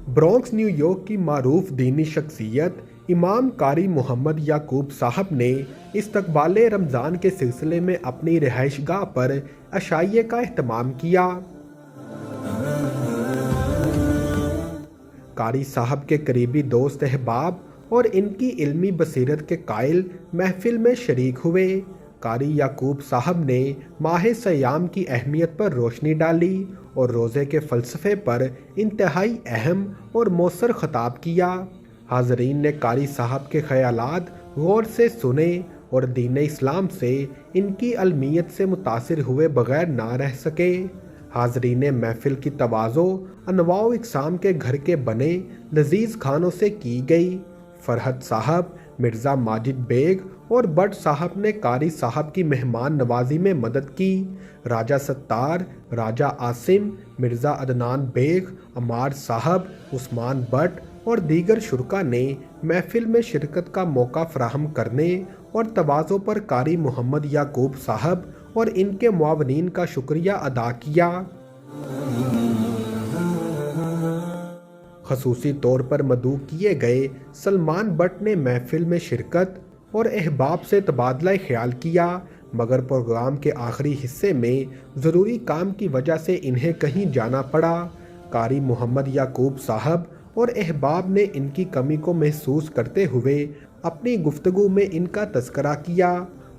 Bronx new York کی معروف دینی شخصیت امام قاری محمد یعقوب صاحب نے استقبال رمضان کے سلسلے میں اپنی رہائش گاہ پر عشائیے کا اہتمام کیا۔ قاری صاحب کے قریبی دوست احباب اور ان کی علمی بصیرت کے قائل محفل میں شریک ہوئے۔ قاری یعقوب صاحب نے ماہ سیام کی اہمیت پر روشنی ڈالی اور روزے کے فلسفے پر انتہائی اہم اور مؤثر خطاب کیا۔ حاضرین نے قاری صاحب کے خیالات غور سے سنے اور دین اسلام سے ان کی علمیت سے متاثر ہوئے بغیر نہ رہ سکے۔ حاضرین محفل کی تواضع انواع و اقسام کے گھر کے بنے لذیذ کھانوں سے کی گئی۔ فرحت صاحب، مرزا ماجد بیگ اور بٹ صاحب نے قاری صاحب کی مہمان نوازی میں مدد کی۔ راجہ ستار، راجہ عاصم، مرزا عدنان بیگ، عمار صاحب، عثمان بٹ اور دیگر شرکا نے محفل میں شرکت کا موقع فراہم کرنے اور تواضع پر قاری محمد یعقوب صاحب اور ان کے معاونین کا شکریہ ادا کیا۔ خصوصی طور پر مدعو کیے گئے سلمان بٹ نے محفل میں شرکت اور احباب سے تبادلہ خیال کیا، مگر پروگرام کے آخری حصے میں ضروری کام کی وجہ سے انہیں کہیں جانا پڑا۔ قاری محمد یعقوب صاحب اور احباب نے ان کی کمی کو محسوس کرتے ہوئے اپنی گفتگو میں ان کا تذکرہ کیا۔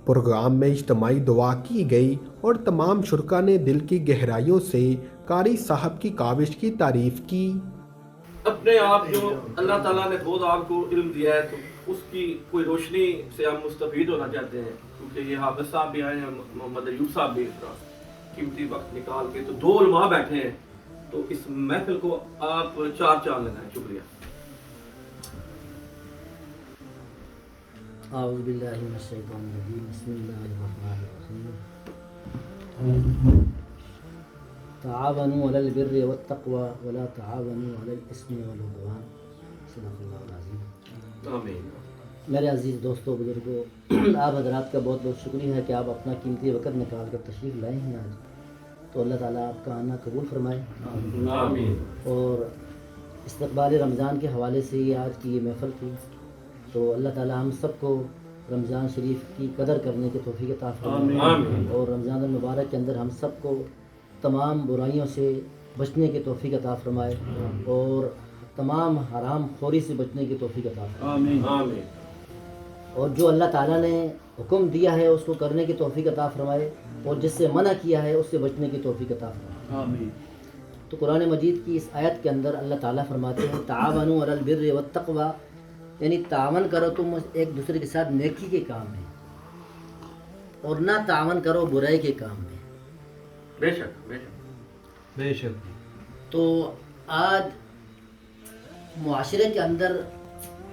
پروگرام میں اجتماعی دعا کی گئی اور تمام شرکا نے دل کی گہرائیوں سے قاری صاحب کی کاوش کی تعریف کی۔ اپنے آپ جو اللہ تعالیٰ نے خود آپ کو علم دیا ہے تو اس کی کوئی روشنی سے ہم مستفید ہونا چاہتے ہیں، کیونکہ یہ حافظ صاحب بھی آئے ہیں، محمد ایوب صاحب بھی اس طرح قیمتی وقت نکال کے، تو دو علماء بیٹھے ہیں، تو اس محفل کو آپ چار چاند لگائیں۔ شکریہ۔ اعوذ باللہ من الشیطان الرجیم، بسم اللہ الرحمن الرحیم۔ تعاونوا علی البر والتقوی ولا تعاونوا علی الاثم والعدوان۔ صدق اللہ العظیم۔ آمین۔ میرے عزیز دوستوں، بزرگوں، آپ حضرات کا بہت بہت شکریہ ہے کہ آپ اپنا قیمتی وقت نکال کر تشریف لائے ہیں آج، تو اللہ تعالیٰ آپ کا آنا قبول فرمائے۔ آمین۔ اور استقبال رمضان کے حوالے سے یہ آج کی یہ محفل تھی، تو اللہ تعالیٰ ہم سب کو رمضان شریف کی قدر کرنے کی توفیق عطا فرمائے، آمین۔ اور رمضان المبارک کے اندر ہم سب کو تمام برائیوں سے بچنے کی توفیق عطا فرمائے اور تمام حرام خوری سے بچنے کی توفیق عطا فرمائے، آمین۔ اور جو اللہ تعالیٰ نے حکم دیا ہے اس کو کرنے کی توفیق عطا فرمائے، اور جس سے منع کیا ہے اس سے بچنے کی توفیق عطا فرمائے۔ آمین۔ تو قرآن مجید کی اس آیت کے اندر اللہ تعالیٰ فرماتے ہیں تعاونوا علی البر والتقوی، یعنی تعاون کرو تم ایک دوسرے کے ساتھ نیکی کے کام میں، اور نہ تعاون کرو برائی کے کام میں۔ بے شک، بے شک، بے شک۔ تو آج معاشرے کے اندر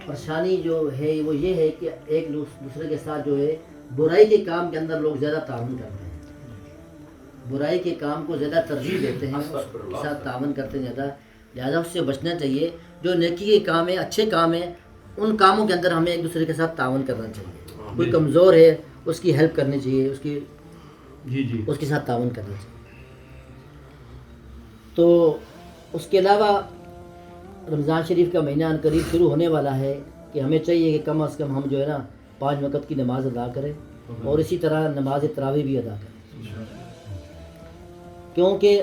پریشانی جو ہے وہ یہ ہے کہ ایک دوسرے کے ساتھ جو ہے برائی کے کام کے اندر لوگ زیادہ تعاون کرتے ہیں، برائی کے کام کو زیادہ ترجیح دیتے ہیں، اس کے ساتھ تعاون کرتے ہیں زیادہ، لہٰذا اس سے بچنا چاہیے۔ جو نیکی کے کام ہیں، اچھے کام ہیں، ان کاموں کے اندر ہمیں ایک دوسرے کے ساتھ تعاون کرنا چاہیے۔ کوئی کمزور ہے اس کی ہیلپ کرنی چاہیے، اس کے ساتھ تعاون کرنا چاہیے۔ تو اس کے علاوہ رمضان شریف کا مہینہ ان قریب شروع ہونے والا ہے کہ ہمیں چاہیے کہ کم از کم ہم جو ہے نا 5 وقت کی نماز ادا کریں، اور اسی طرح نماز تراویح بھی ادا کریں، کیونکہ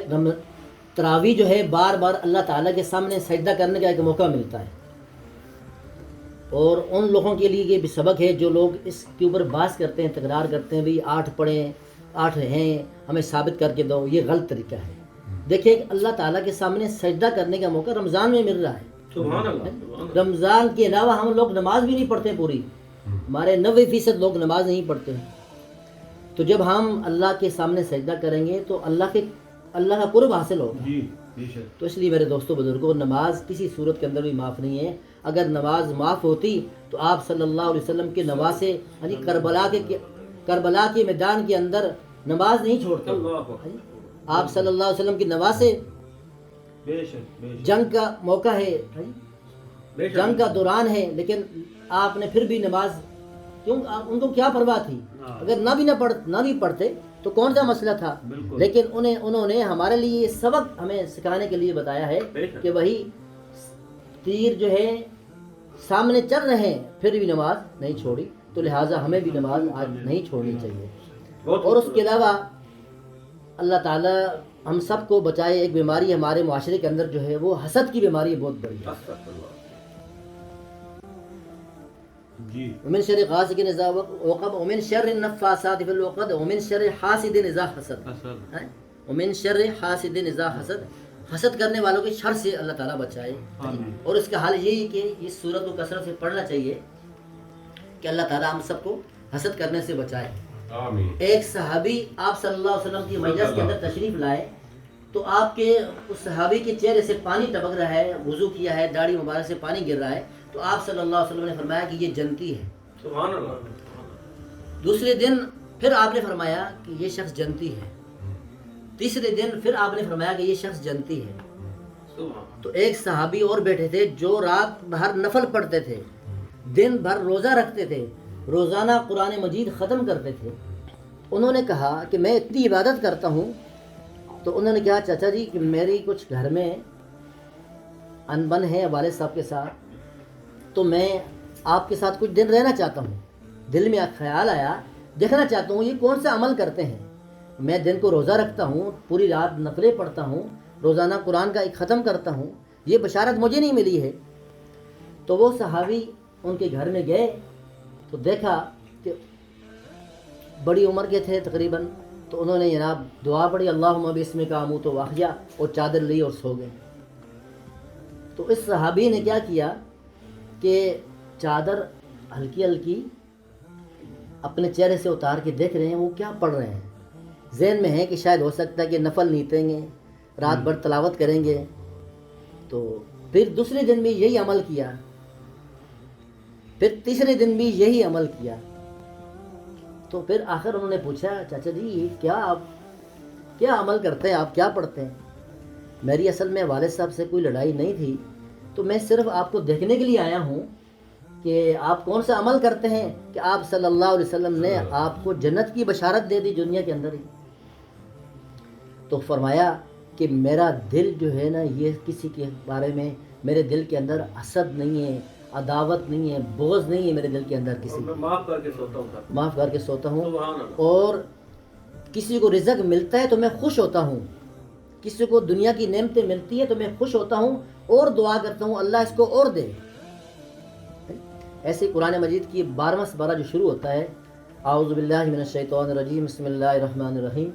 تراویح جو ہے بار بار اللہ تعالیٰ کے سامنے سجدہ کرنے کا ایک موقع ملتا ہے، اور ان لوگوں کے لیے یہ بھی سبق ہے جو لوگ اس کے اوپر بحث کرتے ہیں، تکرار کرتے ہیں، بھی 8 پڑھیں، 8 ہیں، ہمیں ثابت کر کے دو، یہ غلط طریقہ ہے۔ دیکھیں کہ اللہ تعالیٰ کے سامنے سجدہ کرنے کا موقع رمضان میں مل رہا ہے۔ سبحان اللہ۔ رمضان کے علاوہ ہم لوگ نماز بھی نہیں پڑھتے پوری، ہمارے 90% لوگ نماز نہیں پڑھتے ہیں۔ تو جب ہم اللہ کے سامنے سجدہ کریں گے تو اللہ کا قرب حاصل ہوگا۔ تو اس لیے میرے دوستوں بزرگوں، نماز کسی صورت کے اندر بھی معاف نہیں ہے۔ اگر نماز معاف ہوتی تو آپ صلی اللہ علیہ وسلم کے نواسے، یعنی کربلا کے میدان کے اندر نماز نہیں چھوڑتے۔ آپ صلی اللہ علیہ وسلم کی نواسے، جنگ کا موقع ہے، جنگ کا دوران ہے، لیکن آپ نے پھر بھی نماز، کیوں؟ ان کو کیا پرواہ تھی؟ اگر نہ بھی پڑھتے تو کون سا مسئلہ تھا؟ لیکن انہوں نے ہمارے لیے یہ سبق ہمیں سکھانے کے لیے بتایا ہے کہ وہی تیر جو ہے سامنے چل رہے ہیں پھر بھی نماز نہیں چھوڑی، تو لہٰذا ہمیں بھی نماز آج نہیں چھوڑنی چاہیے۔ اور اس کے علاوہ اللہ تعالیٰ ہم سب کو بچائے، ایک بیماری ہمارے معاشرے کے اندر جو ہے وہ حسد کی بیماری بہت بڑی ہے۔ ومن شر غاسق اذا وقب ومن شر النفاثات في العقد ومن شر حاسد اذا حسد، ومن شر حاسد اذا حسد، حسد کرنے والوں کے شر سے اللہ تعالیٰ بچائے۔ اور اس کا حال یہی کہ اس سورت کو کثرت سے پڑھنا چاہیے کہ اللہ تعالیٰ ہم سب کو حسد کرنے سے بچائے۔ ایک صحابی آپ صلی اللہ علیہ وسلم کی مجلس کے اندر تشریف لائے تو آپ کے اس صحابی کے چہرے سے پانی ٹپک رہا ہے، وضو کیا ہے، داڑھی مبارک سے پانی گر رہا ہے، تو آپ صلی اللہ علیہ وسلم نے فرمایا کہ یہ جنتی ہے۔ سبحان اللہ۔ دوسرے دن پھر آپ نے فرمایا کہ یہ شخص جنتی ہے۔ تیسرے دن پھر آپ نے فرمایا کہ یہ شخص جنتی ہے۔ تو ایک صحابی اور بیٹھے تھے جو رات بھر نفل پڑھتے تھے، دن بھر روزہ رکھتے تھے، روزانہ قرآن مجید ختم کرتے تھے۔ انہوں نے کہا کہ میں اتنی عبادت کرتا ہوں، تو انہوں نے کہا چچا جی کہ میری کچھ گھر میں انبن ہے والد صاحب کے ساتھ، تو میں آپ کے ساتھ کچھ دن رہنا چاہتا ہوں۔ دل میں خیال آیا، دیکھنا چاہتا ہوں یہ کون سا عمل کرتے ہیں۔ میں دن کو روزہ رکھتا ہوں، پوری رات نفلیں پڑھتا ہوں، روزانہ قرآن کا ایک ختم کرتا ہوں، یہ بشارت مجھے نہیں ملی ہے۔ تو وہ صحابی ان کے گھر میں گئے تو دیکھا کہ بڑی عمر کے تھے تقریباً، تو انہوں نے جناب دعا پڑھی اللہم باسمک اموت واحیا، اور چادر لی اور سو گئے۔ تو اس صحابی نے کیا کیا کہ چادر ہلکی ہلکی اپنے چہرے سے اتار کے دیکھ رہے ہیں وہ کیا پڑھ رہے ہیں۔ ذہن میں ہے کہ شاید ہو سکتا ہے کہ نفل نیتیں گے، رات بھر تلاوت کریں گے۔ تو پھر دوسرے دن بھی یہی عمل کیا، پھر تیسرے دن بھی یہی عمل کیا۔ تو پھر آخر انہوں نے پوچھا چاچا جی یہ کیا آپ کیا عمل کرتے ہیں، آپ کیا پڑھتے ہیں؟ میری اصل میں والد صاحب سے کوئی لڑائی نہیں تھی، تو میں صرف آپ کو دیکھنے کے لیے آیا ہوں کہ آپ کون سا عمل کرتے ہیں کہ آپ صلی اللہ علیہ وسلم نے آپ کو جنت کی بشارت دے دی دنیا کے اندر ہی۔ تو فرمایا کہ میرا دل جو ہے نا یہ کسی کے بارے میں، میرے دل کے اندر حسد نہیں ہے، عداوت نہیں ہے، بغض نہیں ہے میرے دل کے اندر کسی میں معاف کر کے سوتا ہوں۔ معاف کر کے سوتا ہوں، سبحان اللہ۔ اور کسی کو رزق ملتا ہے تو میں خوش ہوتا ہوں، کسی کو دنیا کی نعمتیں ملتی ہیں تو میں خوش ہوتا ہوں اور دعا کرتا ہوں اللہ اس کو اور دے۔ ایسے قرآن مجید کی 12واں سپارہ جو شروع ہوتا ہے اعوذ باللہ من الشیطان الرجیم بسم اللہ الرحمن الرحیم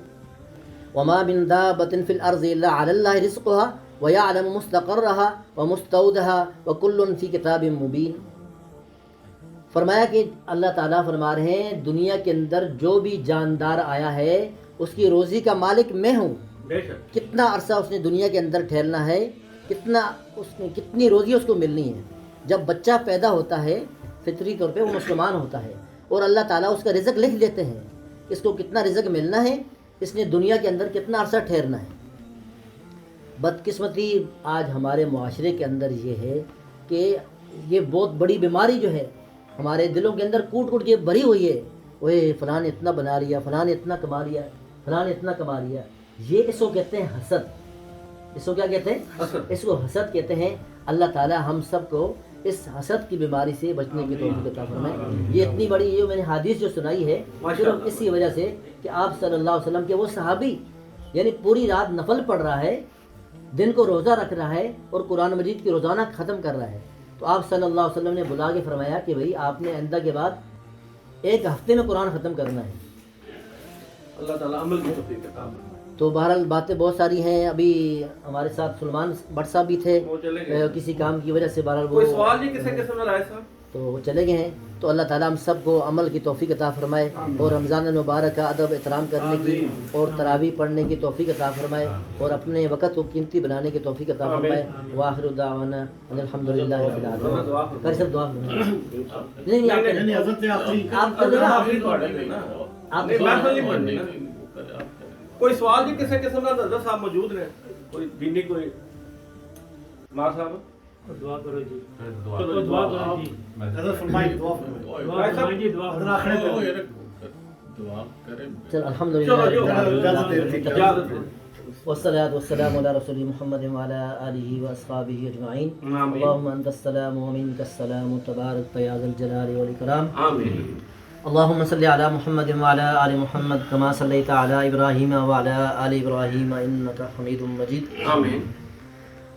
وما من دابة في الارض الا على الله رزقها ويعلم مستقرها ومستودعها وكل في كتاب مبين۔ فرمایا کہ اللہ تعالیٰ فرما رہے ہیں دنیا کے اندر جو بھی جاندار آیا ہے اس کی روزی کا مالک میں ہوں۔ بے شک۔ کتنا عرصہ اس نے دنیا کے اندر ٹھہرنا ہے، کتنی روزی اس کو ملنی ہے۔ جب بچہ پیدا ہوتا ہے فطری طور پہ وہ مسلمان ہوتا ہے اور اللہ تعالیٰ اس کا رزق لکھ دیتے ہیں، اس کو کتنا رزق ملنا ہے، اس نے دنیا کے اندر کتنا عرصہ ٹھہرنا ہے۔ بدقسمتی آج ہمارے معاشرے کے اندر یہ ہے کہ یہ بہت بڑی بیماری جو ہے ہمارے دلوں کے اندر کوٹ کوٹ کے بھری ہوئی ہے، وہ فلاں نے اتنا بنا لیا، فلاں نے اتنا کما لیا، فلاں نے اتنا کما لیا۔ یہ اس کو کہتے ہیں حسد۔ اس کو کیا کہتے ہیں؟ حسد۔ اس کو حسد کہتے ہیں۔ اللہ تعالیٰ ہم سب کو اس حسد کی بیماری سے بچنے کی توفیق عطا فرمائے۔ یہ اتنی بڑی یہ میں نے حدیث جو سنائی ہے صرف اسی وجہ سے کہ آپ صلی اللہ علیہ وسلم کے وہ صحابی یعنی پوری رات نفل پڑھ رہا ہے، دن کو روزہ رکھ رہا ہے اور قرآن مجید کی روزانہ ختم کر رہا ہے، تو آپ صلی اللہ علیہ وسلم نے بلا کے فرمایا کہ بھائی آپ نے آئندہ کے بعد ایک ہفتے میں قرآن ختم کرنا ہے۔ اللہ تعالیٰ عمل کی توفیق عطا فرمائے۔ تو بہرحال باتیں بہت ساری ہیں۔ ابھی ہمارے ساتھ سلمان بٹ صاحب بھی تھے، وہ چلے گئے۔ کسی کام کی وجہ سے بہرحال کوئی وہ سوال نہیں کسی قسم کا رائے صاحب؟ تو وہ چلے گئے ہیں۔ تو اللہ تعالیٰ ہم سب کو عمل کی توفیق عطا فرمائے اور رمضان المبارک کا ادب احترام کرنے کی اور تراویح پڑھنے کی توفیق عطا فرمائے اور اپنے وقت کو قیمتی بنانے کی توفیق عطا فرمائے۔ وآخر دعوانا ان الحمدللہ رب العالمین۔ کر سب دعا نہیں آپ کر دینا۔ آخری تو اڑے گئے نا۔ نہیں محفل نہیں پڑھنی نا۔ کوئی سوال نہیں کسی قسم کا؟ حضرت صاحب موجود ہیں، کوئی دینی کوئی مار صاحب دعا کرو جی، چلو دعا کرو جی، حضرت فرمائیے دعا فرمائیے دعا فرمائیے، دعا حضرت آخرت فرمائیے۔ دعا کریں چل الحمدللہ چلو جو اجازت دے رہے ہیں۔ اجازت دے۔ والصلاة والسلام على رسول محمد وعلى آله وأصحابه أجمعين. آمين. اللهم أنت السلام ومنك السلام تبارك يا ذا الجلال والإكرام. آمين. اللهم صل على محمد وعلى آل محمد كما صليت على إبراهيم وعلى آل إبراهيم إنك حميد مجيد. آمين.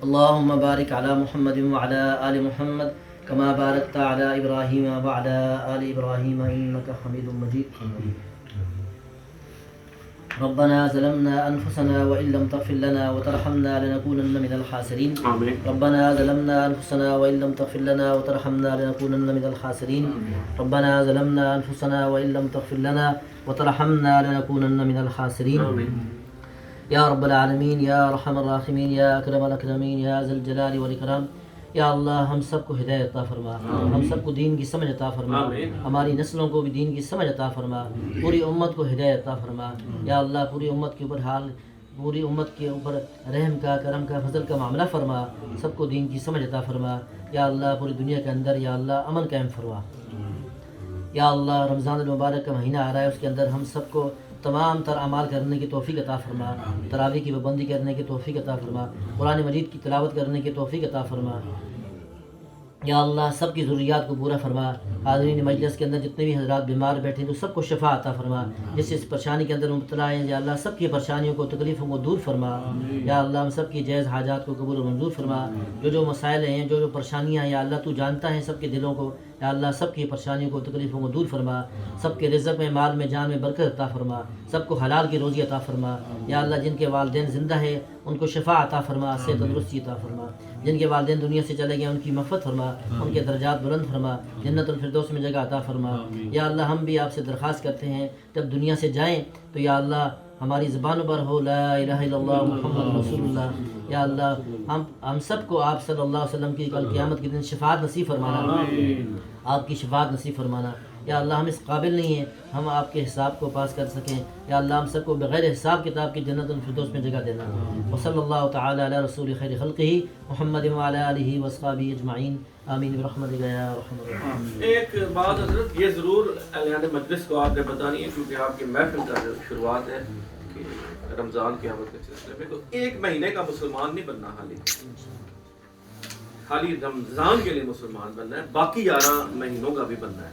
اللهم بارك على محمد وعلى آل محمد كما باركت على إبراهيم وعلى آل إبراهيم إنك حميد مجيد. ربنا ظلمنا أنفسنا وإن لم تغفر لنا وترحمنا لنكونن من الخاسرين. آمين. ربنا ظلمنا أنفسنا وإن لم تغفر لنا وترحمنا لنكونن من الخاسرين. ربنا ظلمنا أنفسنا وإن لم تغفر لنا وترحمنا لنكونن من الخاسرين. آمين. یا رب العالمین، یا ارحم الراحمین، یا اکرم الاکرمین، یا ذی الجلال والاکرام. یا اللہ ہم سب کو ہدایت عطا فرما، ہم سب کو دین کی سمجھ عطا فرما، آمین. ہماری نسلوں کو بھی دین کی سمجھ عطا فرما، پوری امت کو ہدایت عطا فرما. یا اللہ پوری امت کے اوپر پوری امت کے اوپر رحم کا، کرم کا، فضل کا معاملہ فرما، سب کو دین کی سمجھ عطا فرما. یا اللہ پوری دنیا کے اندر یا اللہ امن قائم فرما. یا اللہ رمضان المبارک کا مہینہ آ رہا ہے، اس کے اندر ہم سب کو تمام تر اعمال کرنے کی توفیق عطا فرما، تراویح کی پابندی کرنے کی توفیق عطا فرما، قرآن مجید کی تلاوت کرنے کی توفیق عطا فرما. یا اللہ سب کی ضروریات کو پورا فرما. حاضرین مجلس کے اندر جتنے بھی حضرات بیمار بیٹھے ہیں تو سب کو شفا عطا فرما. جس اس پریشانی کے اندر مبتلا ہیں یا اللہ سب کی پریشانیوں کو، تکلیفوں کو دور فرما. یا اللہ ہم سب کی جائز حاجات کو قبول و منظور فرما. جو مسائل ہیں، جو پریشانیاں ہیں، یا اللہ تو جانتا ہے سب کے دلوں کو. یا اللہ سب کی پریشانیوں کو، تکلیفوں کو دور فرما. سب کے رزق میں، مال میں، جان میں برکت عطا فرما. سب کو حلال کی روزی عطا فرما. یا اللہ جن کے والدین زندہ ہیں ان کو شفا عطا فرما، صحت تندرستی عطا فرما. جن کے والدین دنیا سے چلے گئے ان کی مغفرت فرما، ان کے درجات بلند فرما، جنت الفردوس میں جگہ عطا فرما. یا اللہ ہم بھی آپ سے درخواست کرتے ہیں جب دنیا سے جائیں تو یا اللہ ہماری زبانوں پر ہو لا الہ الا اللہ محمد رسول اللہ. یا اللہ ہم سب کو آپ صلی اللہ علیہ وسلم کی کل قیامت کے دن شفاعت نصیب فرمانا، آپ کی شفاعت نصیب فرمانا. یا اللہ ہم اس قابل نہیں ہیں ہم آپ کے حساب کو پاس کر سکیں. یا اللہ ہم سب کو بغیر حساب کتاب کی جنت الفردوس میں جگہ دینا. وصلی اللہ تعالی علی رسول خیر خلقہ محمد وعلی آلہ وصحبہ اجمعین. آمین برحمتک یا ارحم الراحمین. ایک بات حضرت یہ ضرور اہل مجلس کو آپ نے بتانی ہے کیونکہ آپ کی محفل کا جو شروعات ہے کہ رمضان کی آمد کے سلسلے میں، تو ایک مہینے کا مسلمان نہیں بننا، خالی رمضان کے لیے مسلمان بننا ہے، باقی 11 مہینوں کا بھی بننا ہے.